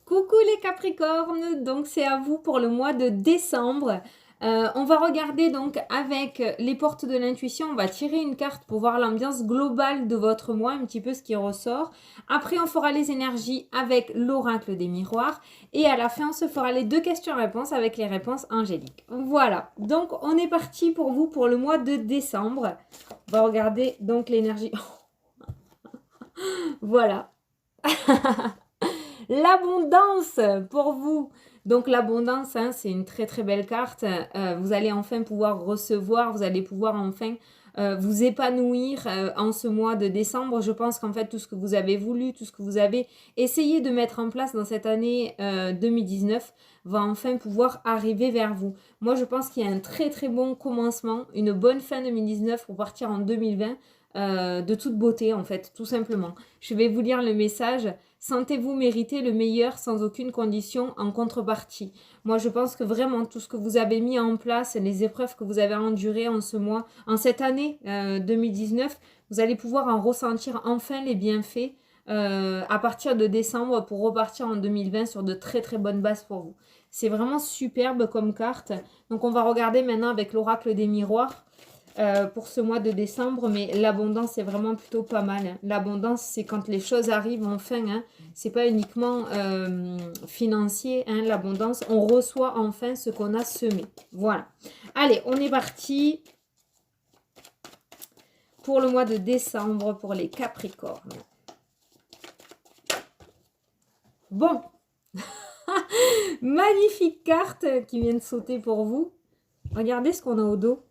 Coucou les Capricornes, donc c'est à vous pour le mois de décembre. On va regarder donc avec les portes de l'intuition, on va tirer une carte pour voir l'ambiance globale de votre mois, un petit peu ce qui ressort. Après on fera les énergies avec l'oracle des miroirs et à la fin on se fera les deux questions-réponses avec les réponses angéliques. Voilà, donc on est parti pour vous pour le mois de décembre. On va regarder donc l'énergie. Voilà. L'abondance pour vous. Donc l'abondance, hein, c'est une très très belle carte. Vous allez enfin pouvoir recevoir, vous allez pouvoir enfin vous épanouir en ce mois de décembre. Je pense qu'en fait tout ce que vous avez voulu, tout ce que vous avez essayé de mettre en place dans cette année 2019 va enfin pouvoir arriver vers vous. Moi je pense qu'il y a un très très bon commencement, une bonne fin 2019 pour partir en 2020. De toute beauté en fait, tout simplement. Je vais vous lire le message. Sentez-vous mériter le meilleur sans aucune condition en contrepartie. Moi, je pense que vraiment tout ce que vous avez mis en place, les épreuves que vous avez endurées en ce mois, en cette année 2019, vous allez pouvoir en ressentir enfin les bienfaits à partir de décembre pour repartir en 2020 sur de très très bonnes bases pour vous. C'est vraiment superbe comme carte. Donc, on va regarder maintenant avec l'oracle des miroirs. Pour ce mois de décembre, mais l'abondance c'est vraiment plutôt pas mal. Hein. L'abondance c'est quand les choses arrivent enfin, hein. C'est pas uniquement financier, hein, l'abondance, on reçoit enfin ce qu'on a semé. Voilà. Allez, on est parti pour le mois de décembre pour les Capricornes. Bon, magnifique carte qui vient de sauter pour vous. Regardez ce qu'on a au dos.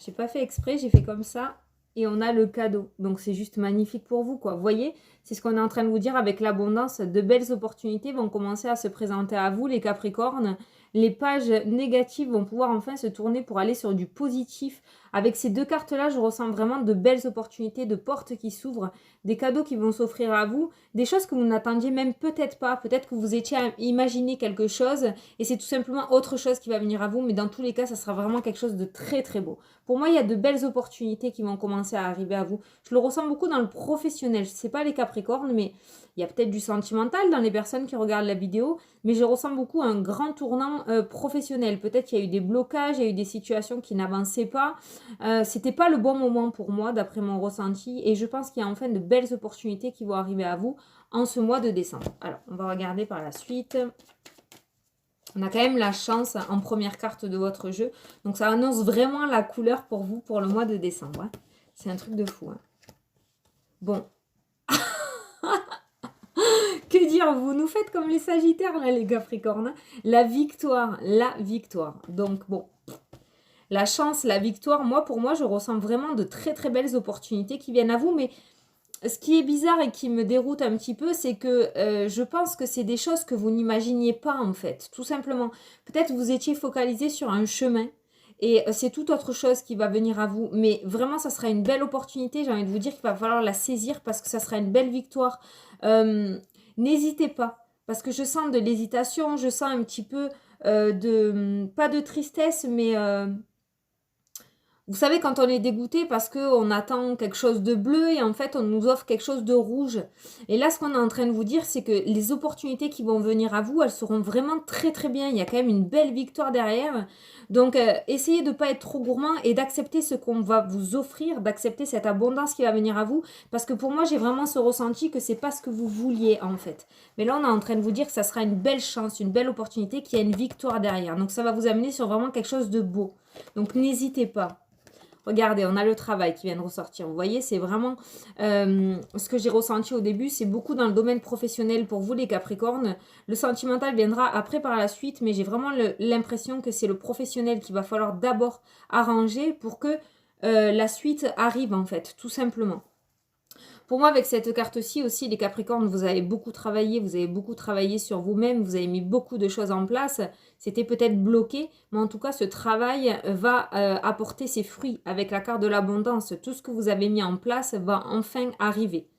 J'ai pas fait exprès, j'ai fait comme ça et on a le cadeau. Donc c'est juste magnifique pour vous, quoi. Vous voyez, c'est ce qu'on est en train de vous dire avec l'abondance. De belles opportunités vont commencer à se présenter à vous, les Capricornes. Les pages négatives vont pouvoir enfin se tourner pour aller sur du positif. Avec ces deux cartes-là, je ressens vraiment de belles opportunités, de portes qui s'ouvrent, des cadeaux qui vont s'offrir à vous, des choses que vous n'attendiez même peut-être pas. Peut-être que vous étiez à imaginer quelque chose et c'est tout simplement autre chose qui va venir à vous. Mais dans tous les cas, ça sera vraiment quelque chose de très très beau. Pour moi, il y a de belles opportunités qui vont commencer à arriver à vous. Je le ressens beaucoup dans le professionnel. Je ne sais pas les Capricornes, mais il y a peut-être du sentimental dans les personnes qui regardent la vidéo. Mais je ressens beaucoup un grand tournant professionnel. Peut-être qu'il y a eu des blocages, il y a eu des situations qui n'avançaient pas. C'était pas le bon moment pour moi, d'après mon ressenti. Et je pense qu'il y a enfin de belles opportunités qui vont arriver à vous en ce mois de décembre. Alors, on va regarder par la suite. On a quand même la chance en première carte de votre jeu. Donc ça annonce vraiment la couleur pour vous pour le mois de décembre. Hein. C'est un truc de fou. Hein. Bon. Que dire, vous nous faites comme les Sagittaires là les Capricornes. Hein. La victoire, la victoire. Donc bon. La chance, la victoire, pour moi, je ressens vraiment de très très belles opportunités qui viennent à vous. Mais ce qui est bizarre et qui me déroute un petit peu, c'est que je pense que c'est des choses que vous n'imaginiez pas en fait, tout simplement. Peut-être vous étiez focalisé sur un chemin et c'est tout autre chose qui va venir à vous. Mais vraiment, ça sera une belle opportunité. J'ai envie de vous dire qu'il va falloir la saisir parce que ça sera une belle victoire. N'hésitez pas parce que je sens de l'hésitation, je sens un petit peu pas de tristesse, mais... vous savez, quand on est dégoûté parce qu'on attend quelque chose de bleu et en fait, on nous offre quelque chose de rouge. Et là, ce qu'on est en train de vous dire, c'est que les opportunités qui vont venir à vous, elles seront vraiment très très bien. Il y a quand même une belle victoire derrière. Donc, essayez de ne pas être trop gourmand et d'accepter ce qu'on va vous offrir, d'accepter cette abondance qui va venir à vous. Parce que pour moi, j'ai vraiment ce ressenti que c'est pas ce que vous vouliez en fait. Mais là, on est en train de vous dire que ça sera une belle chance, une belle opportunité, qu'il y a une victoire derrière. Donc, ça va vous amener sur vraiment quelque chose de beau. Donc, n'hésitez pas. Regardez, on a le travail qui vient de ressortir. Vous voyez, c'est vraiment ce que j'ai ressenti au début. C'est beaucoup dans le domaine professionnel pour vous, les Capricornes. Le sentimental viendra après par la suite, mais j'ai vraiment l'impression que c'est le professionnel qu'il va falloir d'abord arranger pour que la suite arrive, en fait, tout simplement. Pour moi, avec cette carte-ci aussi, les Capricornes, vous avez beaucoup travaillé sur vous-même, vous avez mis beaucoup de choses en place. C'était peut-être bloqué, mais en tout cas, ce travail va apporter ses fruits avec la carte de l'abondance. Tout ce que vous avez mis en place va enfin arriver.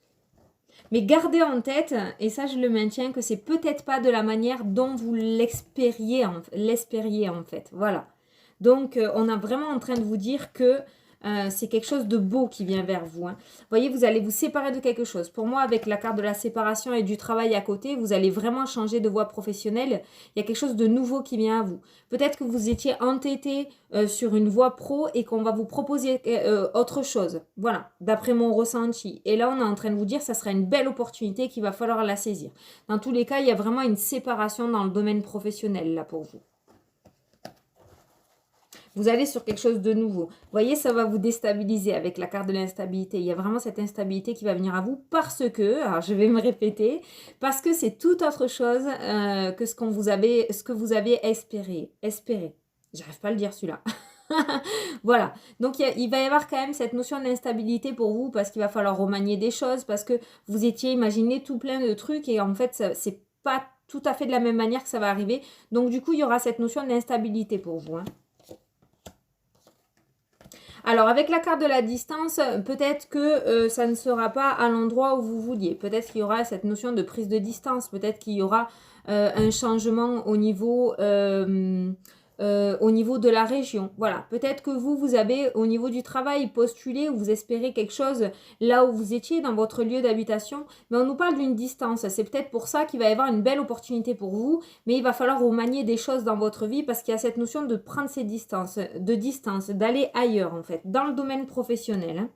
Mais gardez en tête, et ça je le maintiens, que c'est peut-être pas de la manière dont vous l'espériez en fait. Voilà. Donc, on est vraiment en train de vous dire que c'est quelque chose de beau qui vient vers vous. Hein. Vous voyez, vous allez vous séparer de quelque chose. Pour moi, avec la carte de la séparation et du travail à côté, vous allez vraiment changer de voie professionnelle. Il y a quelque chose de nouveau qui vient à vous. Peut-être que vous étiez entêté sur une voie pro et qu'on va vous proposer autre chose. Voilà, d'après mon ressenti. Et là, on est en train de vous dire que ça sera une belle opportunité qu'il va falloir la saisir. Dans tous les cas, il y a vraiment une séparation dans le domaine professionnel là pour vous. Vous allez sur quelque chose de nouveau. Vous voyez, ça va vous déstabiliser avec la carte de l'instabilité. Il y a vraiment cette instabilité qui va venir à vous parce que, alors je vais me répéter, parce que c'est tout autre chose que ce que vous avez espéré. J'arrive pas à le dire celui-là. Voilà. Donc, il va y avoir quand même cette notion d'instabilité pour vous parce qu'il va falloir remanier des choses, parce que vous étiez imaginé tout plein de trucs et en fait, c'est pas tout à fait de la même manière que ça va arriver. Donc, du coup, il y aura cette notion d'instabilité pour vous. Hein. Alors, avec la carte de la distance, peut-être que ça ne sera pas à l'endroit où vous vouliez. Peut-être qu'il y aura cette notion de prise de distance. Peut-être qu'il y aura un changement au niveau de la région. Voilà. Peut-être que vous avez, au niveau du travail, postulé ou vous espérez quelque chose là où vous étiez, dans votre lieu d'habitation. Mais on nous parle d'une distance. C'est peut-être pour ça qu'il va y avoir une belle opportunité pour vous. Mais il va falloir remanier des choses dans votre vie parce qu'il y a cette notion de prendre ses distances, de distance, d'aller ailleurs en fait, dans le domaine professionnel. Hein.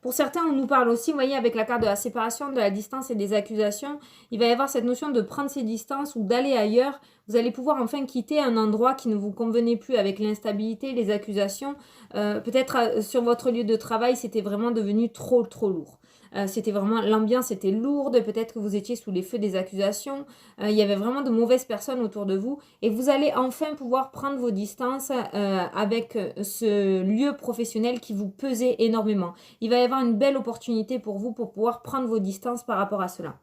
Pour certains, on nous parle aussi, vous voyez, avec la carte de la séparation, de la distance et des accusations, il va y avoir cette notion de prendre ses distances ou d'aller ailleurs. Vous allez pouvoir enfin quitter un endroit qui ne vous convenait plus avec l'instabilité, les accusations. Peut-être sur votre lieu de travail, c'était vraiment devenu trop lourd. C'était vraiment, l'ambiance était lourde, peut-être que vous étiez sous les feux des accusations, il y avait vraiment de mauvaises personnes autour de vous et vous allez enfin pouvoir prendre vos distances avec ce lieu professionnel qui vous pesait énormément. Il va y avoir une belle opportunité pour vous pour pouvoir prendre vos distances par rapport à cela.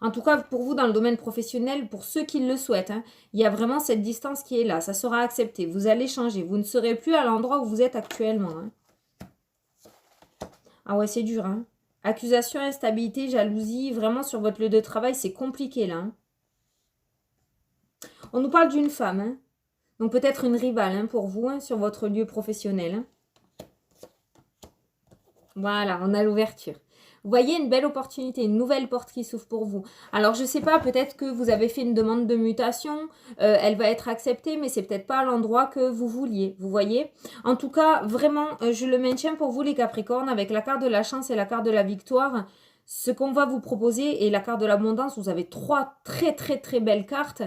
En tout cas, pour vous, dans le domaine professionnel, pour ceux qui le souhaitent, hein, il y a vraiment cette distance qui est là. Ça sera accepté. Vous allez changer. Vous ne serez plus à l'endroit où vous êtes actuellement. Hein. Ah ouais, c'est dur. Hein. Accusation, instabilité, jalousie, vraiment sur votre lieu de travail, c'est compliqué là. Hein. On nous parle d'une femme. Hein. Donc peut-être une rivale hein, pour vous hein, sur votre lieu professionnel. Hein. Voilà, on a l'ouverture. Vous voyez une belle opportunité, une nouvelle porte qui s'ouvre pour vous. Alors, je ne sais pas, peut-être que vous avez fait une demande de mutation, elle va être acceptée, mais c'est peut-être pas à l'endroit que vous vouliez, vous voyez. En tout cas, vraiment, je le maintiens pour vous les Capricornes, avec la carte de la chance et la carte de la victoire. Ce qu'on va vous proposer, et la carte de l'abondance, vous avez 3 très belles cartes.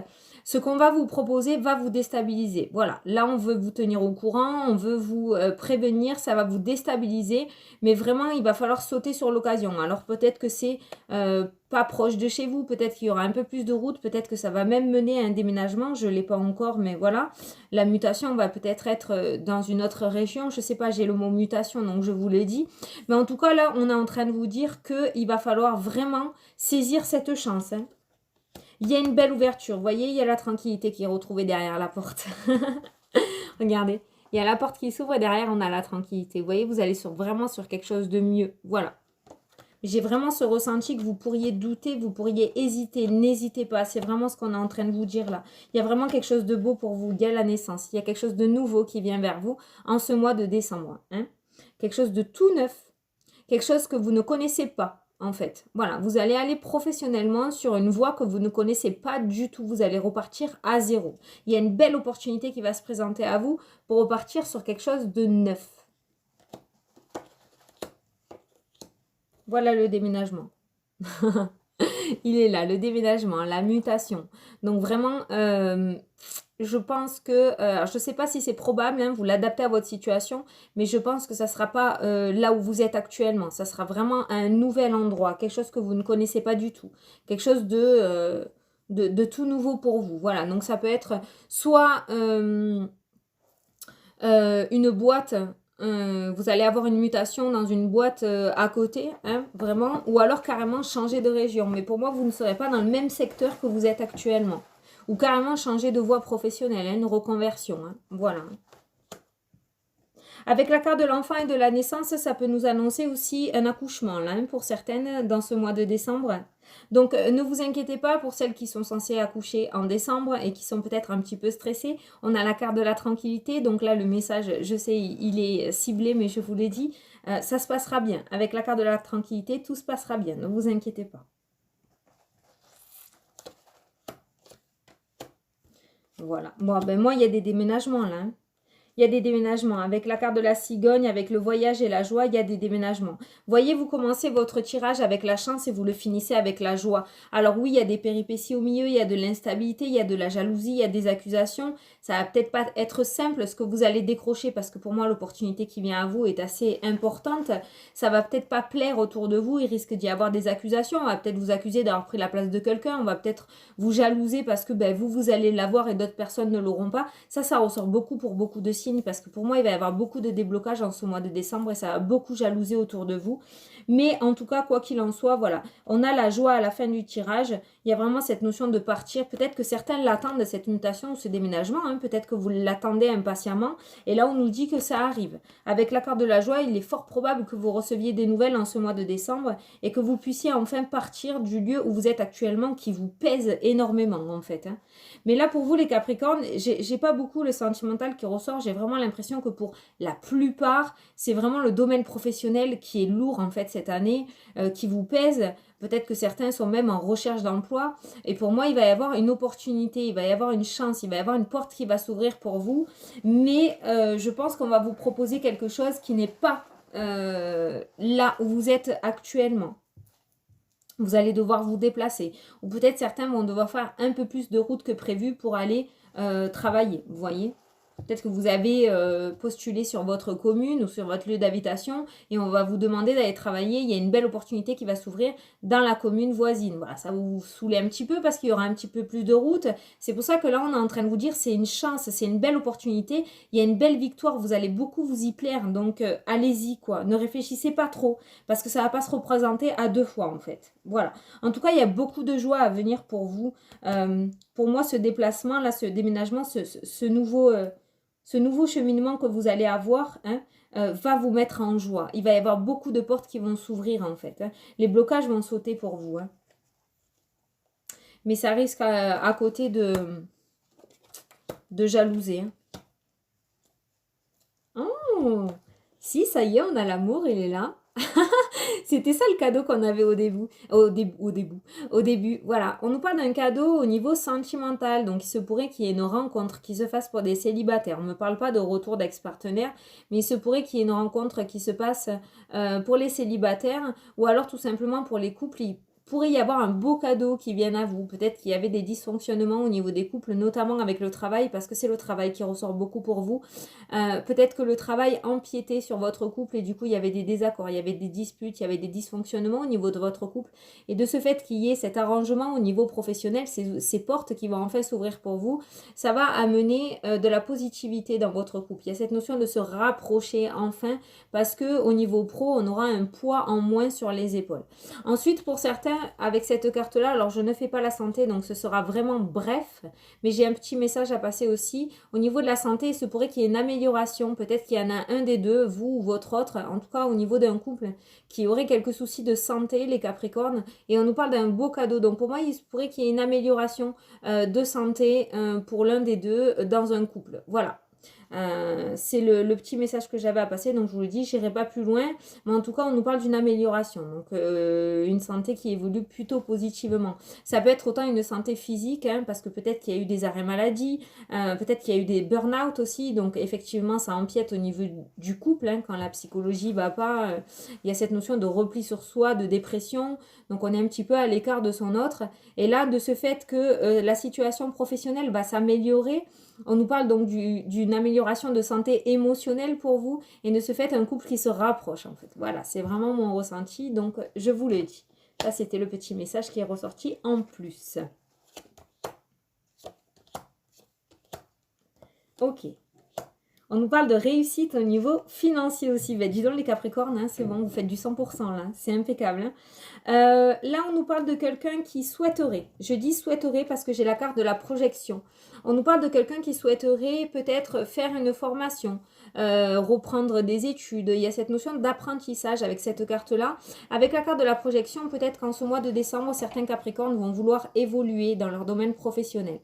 Ce qu'on va vous proposer va vous déstabiliser. Voilà, là on veut vous tenir au courant, on veut vous prévenir, ça va vous déstabiliser. Mais vraiment, il va falloir sauter sur l'occasion. Alors peut-être que c'est pas proche de chez vous, peut-être qu'il y aura un peu plus de route, peut-être que ça va même mener à un déménagement. Je ne l'ai pas encore, mais voilà. La mutation va peut-être être dans une autre région. Je ne sais pas, j'ai le mot mutation, donc je vous l'ai dit. Mais en tout cas, là, on est en train de vous dire qu'il va falloir vraiment saisir cette chance. Hein. Il y a une belle ouverture. Vous voyez, il y a la tranquillité qui est retrouvée derrière la porte. Regardez. Il y a la porte qui s'ouvre et derrière, on a la tranquillité. Vous voyez, vous allez vraiment sur quelque chose de mieux. Voilà. J'ai vraiment ce ressenti que vous pourriez douter, vous pourriez hésiter. N'hésitez pas. C'est vraiment ce qu'on est en train de vous dire là. Il y a vraiment quelque chose de beau pour vous. Il y a la naissance. Il y a quelque chose de nouveau qui vient vers vous en ce mois de décembre. Hein. Quelque chose de tout neuf. Quelque chose que vous ne connaissez pas. En fait, voilà, vous allez aller professionnellement sur une voie que vous ne connaissez pas du tout. Vous allez repartir à zéro. Il y a une belle opportunité qui va se présenter à vous pour repartir sur quelque chose de neuf. Voilà le déménagement. Il est là, le déménagement, la mutation. Donc vraiment, je pense que, je ne sais pas si c'est probable, hein, vous l'adaptez à votre situation, mais je pense que ça ne sera pas là où vous êtes actuellement. Ça sera vraiment un nouvel endroit, quelque chose que vous ne connaissez pas du tout. Quelque chose de tout nouveau pour vous. Voilà, donc ça peut être soit une boîte... vous allez avoir une mutation dans une boîte à côté, hein, vraiment, ou alors carrément changer de région. Mais pour moi, vous ne serez pas dans le même secteur que vous êtes actuellement. Ou carrément changer de voie professionnelle, hein, une reconversion. Hein, voilà. Avec la carte de l'enfant et de la naissance, ça peut nous annoncer aussi un accouchement, là, hein, pour certaines, dans ce mois de décembre. Donc, ne vous inquiétez pas pour celles qui sont censées accoucher en décembre et qui sont peut-être un petit peu stressées. On a la carte de la tranquillité, donc là, le message, je sais, il est ciblé, mais je vous l'ai dit, ça se passera bien. Avec la carte de la tranquillité, tout se passera bien, ne vous inquiétez pas. Voilà. Bon, ben moi, il y a des déménagements, là, hein. Il y a des déménagements. Avec la carte de la cigogne, avec le voyage et la joie, il y a des déménagements. Voyez, vous commencez votre tirage avec la chance et vous le finissez avec la joie. Alors oui, il y a des péripéties au milieu, il y a de l'instabilité, il y a de la jalousie, il y a des accusations. Ça va peut-être pas être simple ce que vous allez décrocher parce que pour moi, l'opportunité qui vient à vous est assez importante. Ça va peut-être pas plaire autour de vous. Il risque d'y avoir des accusations. On va peut-être vous accuser d'avoir pris la place de quelqu'un. On va peut-être vous jalouser parce que ben, vous allez l'avoir et d'autres personnes ne l'auront pas. Ça ressort beaucoup pour beaucoup de signes parce que pour moi, il va y avoir beaucoup de déblocages en ce mois de décembre et ça va beaucoup jalouser autour de vous. Mais en tout cas, quoi qu'il en soit, voilà, on a la joie à la fin du tirage. Il y a vraiment cette notion de partir. Peut-être que certains l'attendent, cette mutation ou ce déménagement. Hein. Peut-être que vous l'attendez impatiemment. Et là, on nous dit que ça arrive. Avec la carte de la joie, il est fort probable que vous receviez des nouvelles en ce mois de décembre et que vous puissiez enfin partir du lieu où vous êtes actuellement qui vous pèse énormément en fait. Hein. Mais là, pour vous, les Capricornes, j'ai pas beaucoup le sentimental qui ressort. J'ai vraiment l'impression que pour la plupart, c'est vraiment le domaine professionnel qui est lourd en fait cette année, qui vous pèse. Peut-être que certains sont même en recherche d'emploi. Et pour moi, il va y avoir une opportunité, il va y avoir une chance, il va y avoir une porte qui va s'ouvrir pour vous. Mais je pense qu'on va vous proposer quelque chose qui n'est pas là où vous êtes actuellement. Vous allez devoir vous déplacer. Ou peut-être certains vont devoir faire un peu plus de route que prévu pour aller travailler. Vous voyez ? Peut-être que vous avez postulé sur votre commune ou sur votre lieu d'habitation et on va vous demander d'aller travailler. Il y a une belle opportunité qui va s'ouvrir dans la commune voisine. Voilà, ça vous saouler un petit peu parce qu'il y aura un petit peu plus de route. C'est pour ça que là, on est en train de vous dire c'est une chance, c'est une belle opportunité. Il y a une belle victoire, vous allez beaucoup vous y plaire. Donc, allez-y, quoi. Ne réfléchissez pas trop parce que ça ne va pas se représenter à deux fois, en fait. Voilà. En tout cas, il y a beaucoup de joie à venir pour vous. Pour moi, ce déplacement, là, ce déménagement, ce nouveau cheminement que vous allez avoir hein, va vous mettre en joie. Il va y avoir beaucoup de portes qui vont s'ouvrir en fait. Hein. Les blocages vont sauter pour vous. Hein. Mais ça risque à côté de jalouser. Hein. Oh, si, ça y est, on a l'amour, il est là. C'était ça le cadeau qu'on avait au début. Au début, voilà. On nous parle d'un cadeau au niveau sentimental. Donc, il se pourrait qu'il y ait une rencontre qui se fasse pour des célibataires. On ne me parle pas de retour d'ex-partenaire, mais il se pourrait qu'il y ait une rencontre qui se passe pour les célibataires ou alors tout simplement pour les couples. Il pourrait y avoir un beau cadeau qui vienne à vous. Peut-être qu'il y avait des dysfonctionnements au niveau des couples, notamment avec le travail, parce que c'est le travail qui ressort beaucoup pour vous. Peut-être que le travail empiétait sur votre couple et du coup, il y avait des désaccords, il y avait des disputes, il y avait des dysfonctionnements au niveau de votre couple. Et de ce fait qu'il y ait cet arrangement au niveau professionnel, ces portes qui vont enfin s'ouvrir pour vous, ça va amener de la positivité dans votre couple. Il y a cette notion de se rapprocher enfin parce que au niveau pro, on aura un poids en moins sur les épaules. Ensuite, pour certains, avec cette carte-là, alors je ne fais pas la santé, donc ce sera vraiment bref, mais j'ai un petit message à passer aussi. Au niveau de la santé, il se pourrait qu'il y ait une amélioration. Peut-être qu'il y en a un des deux, vous ou votre autre, en tout cas au niveau d'un couple, qui aurait quelques soucis de santé, les Capricornes, et on nous parle d'un beau cadeau. Donc pour moi, il se pourrait qu'il y ait une amélioration de santé pour l'un des deux dans un couple. Voilà. C'est le petit message que j'avais à passer, donc je vous le dis, je n'irai pas plus loin, mais en tout cas on nous parle d'une amélioration, donc une santé qui évolue plutôt positivement. Ça peut être autant une santé physique, hein, parce que peut-être qu'il y a eu des arrêts maladie, peut-être qu'il y a eu des burn-out aussi, donc effectivement ça empiète au niveau du couple, hein, quand la psychologie va pas, il y a cette notion de repli sur soi, de dépression, donc on est un petit peu à l'écart de son autre, et là de ce fait que la situation professionnelle va s'améliorer, on nous parle donc d'une amélioration de santé émotionnelle pour vous et de ce fait un couple qui se rapproche en fait. Voilà, c'est vraiment mon ressenti, donc je vous le dis. Ça, c'était le petit message qui est ressorti en plus. Ok. On nous parle de réussite au niveau financier aussi. Ben, dis donc les Capricornes, hein, c'est bon, vous faites du 100% là, c'est impeccable. Hein. Là, on nous parle de quelqu'un qui souhaiterait. Je dis souhaiterait parce que j'ai la carte de la projection. On nous parle de quelqu'un qui souhaiterait peut-être faire une formation, reprendre des études. Il y a cette notion d'apprentissage avec cette carte-là. Avec la carte de la projection, peut-être qu'en ce mois de décembre, certains Capricornes vont vouloir évoluer dans leur domaine professionnel.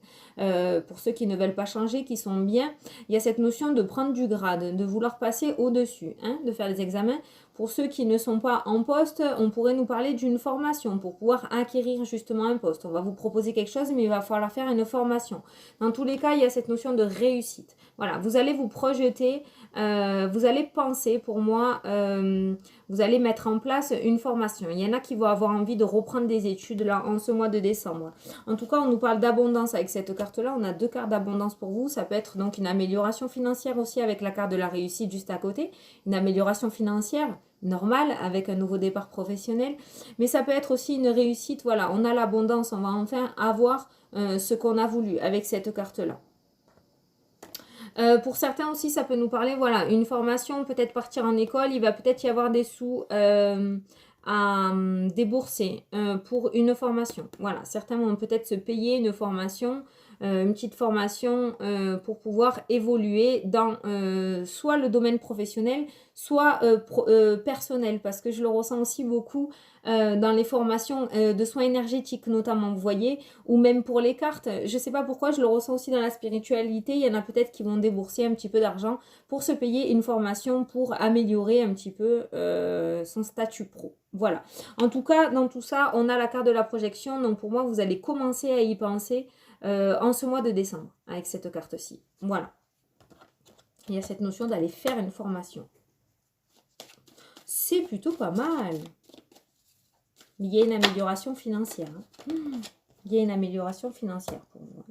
Pour ceux qui ne veulent pas changer, qui sont bien, il y a cette notion de prendre du grade, de vouloir passer au-dessus, hein, de faire les examens. Pour ceux qui ne sont pas en poste, on pourrait nous parler d'une formation pour pouvoir acquérir justement un poste. On va vous proposer quelque chose, mais il va falloir faire une formation. Dans tous les cas, il y a cette notion de réussite. Voilà, vous allez vous projeter, vous allez penser, pour moi, vous allez mettre en place une formation. Il y en a qui vont avoir envie de reprendre des études là en ce mois de décembre. En tout cas, on nous parle d'abondance avec cette carte-là. On a 2 cartes d'abondance pour vous. Ça peut être donc une amélioration financière aussi avec la carte de la réussite juste à côté. Une amélioration financière normale avec un nouveau départ professionnel. Mais ça peut être aussi une réussite. Voilà, on a l'abondance. On va enfin avoir ce qu'on a voulu avec cette carte-là. Pour certains aussi, ça peut nous parler, voilà, une formation, peut-être partir en école, il va peut-être y avoir des sous à débourser pour une formation. Voilà, certains vont peut-être se payer une formation, une petite formation pour pouvoir évoluer dans soit le domaine professionnel, soit personnel, parce que je le ressens aussi beaucoup dans les formations de soins énergétiques notamment, vous voyez, ou même pour les cartes. Je ne sais pas pourquoi, je le ressens aussi dans la spiritualité. Il y en a peut-être qui vont débourser un petit peu d'argent pour se payer une formation pour améliorer un petit peu son statut pro. Voilà. En tout cas, dans tout ça, on a la carte de la projection. Donc pour moi, vous allez commencer à y penser en ce mois de décembre avec cette carte-ci. Voilà. Il y a cette notion d'aller faire une formation. C'est plutôt pas mal. Il y a une amélioration financière. Hein. Il y a une amélioration financière pour moi.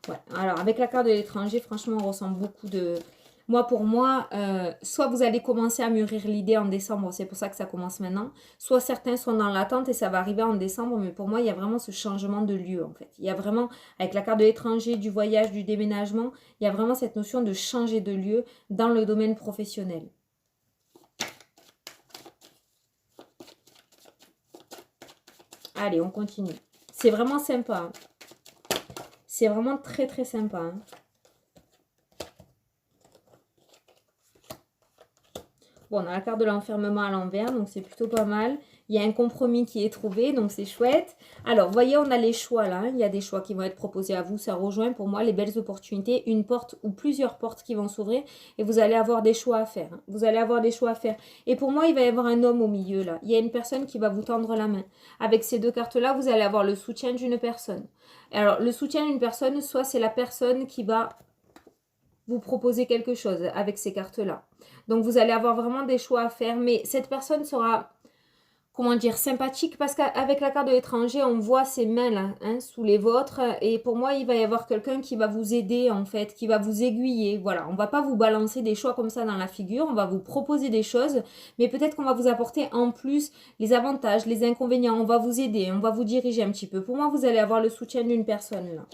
Ouais. Alors, avec la carte de l'étranger, franchement, on ressent beaucoup de... Moi, pour moi, soit vous allez commencer à mûrir l'idée en décembre, c'est pour ça que ça commence maintenant, soit certains sont dans l'attente et ça va arriver en décembre, mais pour moi, il y a vraiment ce changement de lieu, en fait. Il y a vraiment, avec la carte de l'étranger, du voyage, du déménagement, il y a vraiment cette notion de changer de lieu dans le domaine professionnel. Allez, on continue. C'est vraiment sympa. Hein. C'est vraiment très, très sympa. Hein. Bon, on a la carte de l'enfermement à l'envers, donc c'est plutôt pas mal. Il y a un compromis qui est trouvé, donc c'est chouette. Alors, voyez, on a les choix là. Hein. Il y a des choix qui vont être proposés à vous. Ça rejoint pour moi les belles opportunités. Une porte ou plusieurs portes qui vont s'ouvrir et vous allez avoir des choix à faire. Hein. Vous allez avoir des choix à faire. Et pour moi, il va y avoir un homme au milieu là. Il y a une personne qui va vous tendre la main. Avec ces 2 cartes-là, vous allez avoir le soutien d'une personne. Alors, le soutien d'une personne, soit c'est la personne qui va vous proposer quelque chose avec ces cartes-là. Donc, vous allez avoir vraiment des choix à faire. Mais cette personne sera, comment dire, sympathique. Parce qu'avec la carte de l'étranger, on voit ses mains là, hein, sous les vôtres. Et pour moi, il va y avoir quelqu'un qui va vous aider, en fait, qui va vous aiguiller. Voilà, on ne va pas vous balancer des choix comme ça dans la figure. On va vous proposer des choses. Mais peut-être qu'on va vous apporter en plus les avantages, les inconvénients. On va vous aider, on va vous diriger un petit peu. Pour moi, vous allez avoir le soutien d'une personne là.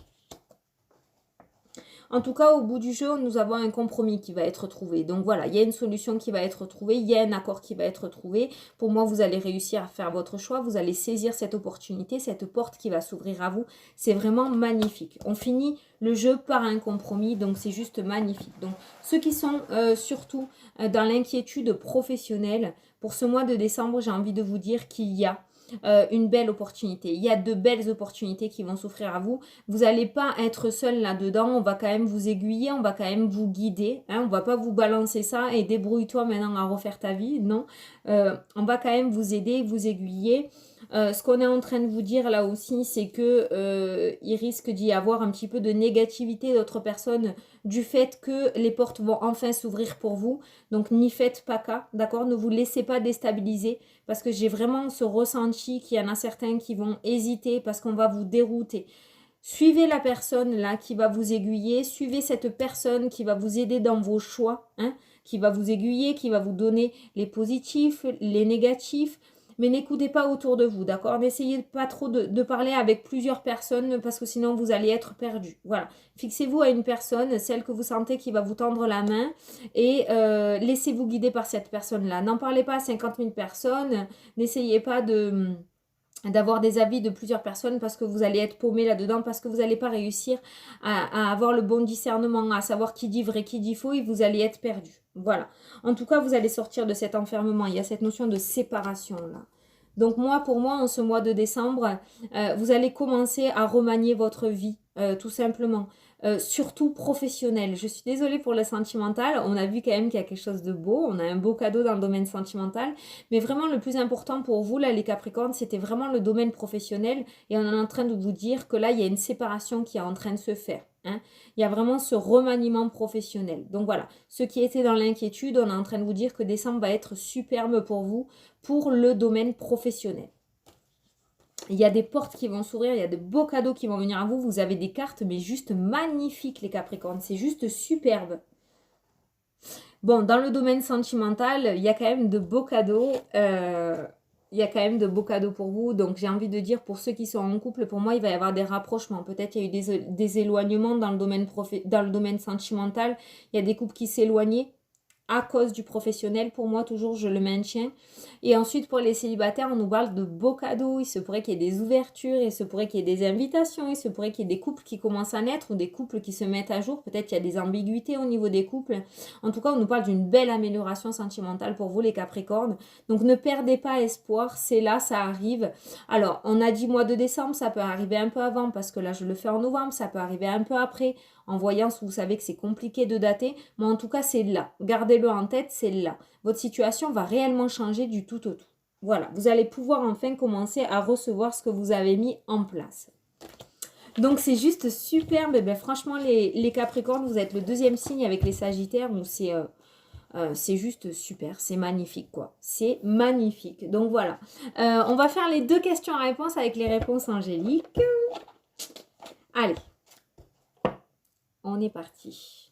En tout cas, au bout du jeu, nous avons un compromis qui va être trouvé. Donc voilà, il y a une solution qui va être trouvée, il y a un accord qui va être trouvé. Pour moi, vous allez réussir à faire votre choix, vous allez saisir cette opportunité, cette porte qui va s'ouvrir à vous. C'est vraiment magnifique. On finit le jeu par un compromis, donc c'est juste magnifique. Donc ceux qui sont surtout dans l'inquiétude professionnelle, pour ce mois de décembre, j'ai envie de vous dire qu'il y a une belle opportunité. Il y a de belles opportunités qui vont s'offrir à vous. Vous n'allez pas être seul là-dedans. On va quand même vous aiguiller, on va quand même vous guider. Hein. On ne va pas vous balancer ça et débrouille-toi maintenant à refaire ta vie. Non, on va quand même vous aider, vous aiguiller. Ce qu'on est en train de vous dire là aussi, c'est que il risque d'y avoir un petit peu de négativité d'autres personnes du fait que les portes vont enfin s'ouvrir pour vous. Donc n'y faites pas cas, d'accord? Ne vous laissez pas déstabiliser parce que j'ai vraiment ce ressenti qu'il y en a certains qui vont hésiter parce qu'on va vous dérouter. Suivez la personne là qui va vous aiguiller, suivez cette personne qui va vous aider dans vos choix, hein, qui va vous aiguiller, qui va vous donner les positifs, les négatifs. Mais n'écoutez pas autour de vous, d'accord? N'essayez pas trop de parler avec plusieurs personnes parce que sinon vous allez être perdu. Voilà. Fixez-vous à une personne, celle que vous sentez qui va vous tendre la main et laissez-vous guider par cette personne-là. N'en parlez pas à 50 000 personnes. N'essayez pas d'avoir des avis de plusieurs personnes parce que vous allez être paumé là-dedans, parce que vous n'allez pas réussir à avoir le bon discernement, à savoir qui dit vrai, qui dit faux, et vous allez être perdu. Voilà. En tout cas, vous allez sortir de cet enfermement. Il y a cette notion de séparation là. Donc moi, pour moi, en ce mois de décembre, vous allez commencer à remanier votre vie, tout simplement. Surtout professionnel. Je suis désolée pour le sentimental. On a vu quand même qu'il y a quelque chose de beau. On a un beau cadeau dans le domaine sentimental. Mais vraiment, le plus important pour vous, là, les Capricornes, c'était vraiment le domaine professionnel. Et on est en train de vous dire que là, il y a une séparation qui est en train de se faire. Hein. Il y a vraiment ce remaniement professionnel. Donc voilà, ceux qui étaient dans l'inquiétude, on est en train de vous dire que décembre va être superbe pour vous, pour le domaine professionnel. Il y a des portes qui vont s'ouvrir, il y a de beaux cadeaux qui vont venir à vous. Vous avez des cartes, mais juste magnifiques, les Capricornes. C'est juste superbe. Bon, dans le domaine sentimental, il y a quand même de beaux cadeaux. Il y a quand même de beaux cadeaux pour vous. Donc, j'ai envie de dire, pour ceux qui sont en couple, pour moi, il va y avoir des rapprochements. Peut-être il y a eu des éloignements dans le domaine sentimental. Il y a des couples qui s'éloignaient à cause du professionnel. Pour moi, toujours, je le maintiens. Et ensuite, pour les célibataires, on nous parle de beaux cadeaux. Il se pourrait qu'il y ait des ouvertures, il se pourrait qu'il y ait des invitations, il se pourrait qu'il y ait des couples qui commencent à naître ou des couples qui se mettent à jour. Peut-être qu'il y a des ambiguïtés au niveau des couples. En tout cas, on nous parle d'une belle amélioration sentimentale pour vous, les Capricornes. Donc, ne perdez pas espoir. C'est là, ça arrive. Alors, on a dit mois de décembre, ça peut arriver un peu avant parce que là, je le fais en novembre. Ça peut arriver un peu après. En voyance, vous savez que c'est compliqué de dater, mais en tout cas, c'est là. Gardez-le en tête, c'est là. Votre situation va réellement changer du tout au tout. Voilà, vous allez pouvoir enfin commencer à recevoir ce que vous avez mis en place. Donc, c'est juste superbe. Et bien, franchement, les Capricornes, vous êtes le deuxième signe avec les Sagittaires où c'est juste super, c'est magnifique quoi. C'est magnifique. Donc, voilà. On va faire les 2 questions à réponse avec les réponses angéliques. Allez. On est parti.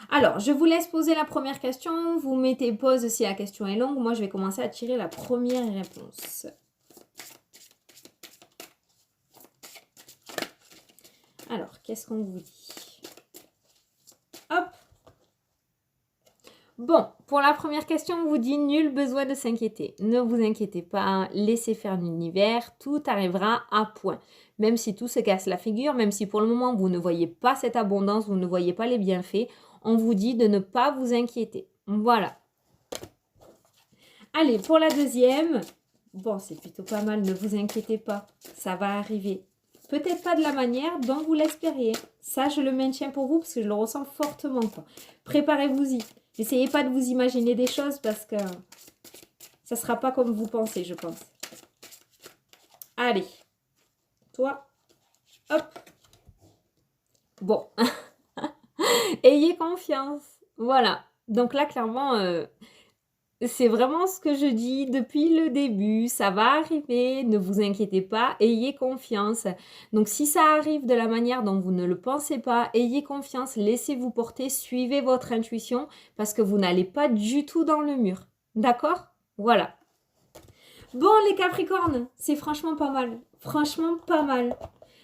Alors, je vous laisse poser la première question. Vous mettez pause si la question est longue. Moi, je vais commencer à tirer la première réponse. Alors, qu'est-ce qu'on vous dit? Hop. Bon, pour la première question, on vous dit nul besoin de s'inquiéter. Ne vous inquiétez pas, laissez faire l'univers, tout arrivera à point. Même si tout se casse la figure, même si pour le moment vous ne voyez pas cette abondance, vous ne voyez pas les bienfaits, on vous dit de ne pas vous inquiéter. Voilà. Allez, pour la deuxième, bon, c'est plutôt pas mal, ne vous inquiétez pas, ça va arriver. Peut-être pas de la manière dont vous l'espériez. Ça, je le maintiens pour vous parce que je le ressens fortement. Préparez-vous-y. N'essayez pas de vous imaginer des choses parce que ça ne sera pas comme vous pensez, je pense. Allez. Toi. Hop. Bon. Ayez confiance. Voilà. Donc là, clairement, c'est vraiment ce que je dis depuis le début. Ça va arriver. Ne vous inquiétez pas. Ayez confiance. Donc, si ça arrive de la manière dont vous ne le pensez pas, ayez confiance. Laissez-vous porter. Suivez votre intuition parce que vous n'allez pas du tout dans le mur. D'accord? Voilà. Bon, les Capricornes, c'est franchement pas mal. Franchement, pas mal.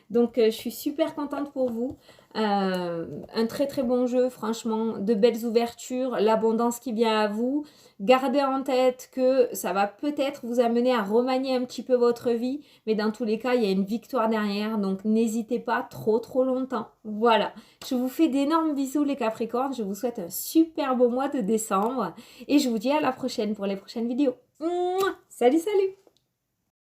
Donc, je suis super contente pour vous. Un très très bon jeu, franchement, de belles ouvertures, l'abondance qui vient à vous. Gardez en tête que ça va peut-être vous amener à remanier un petit peu votre vie, mais dans tous les cas, il y a une victoire derrière, donc n'hésitez pas trop longtemps. Voilà, je vous fais d'énormes bisous les Capricornes, je vous souhaite un super beau mois de décembre et je vous dis à la prochaine pour les prochaines vidéos. Mouah, salut